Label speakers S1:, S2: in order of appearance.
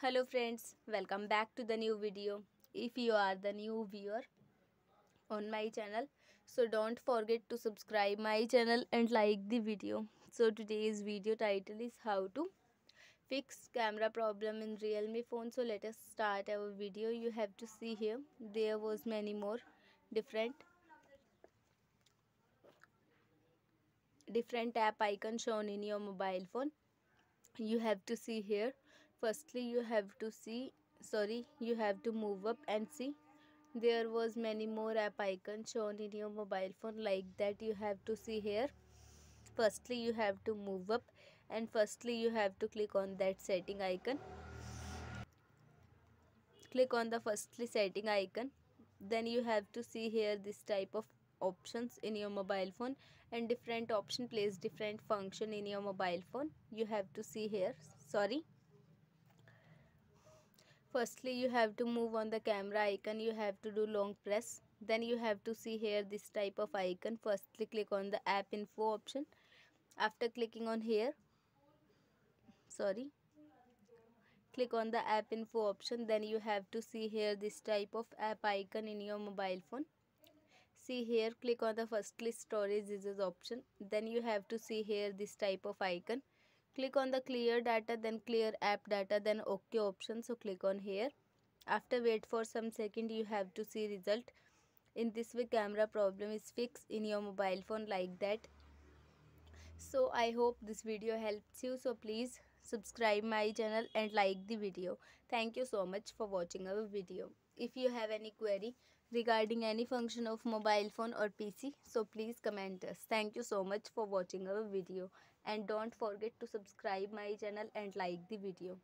S1: Hello friends, welcome back to the new video. If you are the new viewer on my channel, so don't forget to subscribe my channel and like the video. So today's video title is how to fix camera problem in Realme phone. So let us start our video. You have to see here there was many more different app icon shown in your mobile phone. You have to see here. Firstly you have to move up and see there was many more app icons shown in your mobile phone, like that you have to see here. Firstly you have to move up and firstly you have to click on that setting icon. Click on the firstly setting icon, then you have to see here this type of options in your mobile phone, and different option plays different function in your mobile phone. You have to see here. Firstly you have to move on the camera icon. You have to do long press, then you have to see here this type of icon. Firstly click on the app info option. After clicking on here, click on the app info option, then you have to see here this type of app icon in your mobile phone. See here, click on the firstly storage users option, then you have to see here this type of icon. Click on the clear data, then clear app data, then OK option. So click on here. After wait for some second, you have to see result. In this way camera problem is fixed in your mobile phone, like that. So I hope this video helps you. So please subscribe my channel and like the video. Thank you so much for watching our video. If you have any query regarding any function of mobile phone or PC, so please comment us. Thank you so much for watching our video, and don't forget to subscribe my channel and like the video.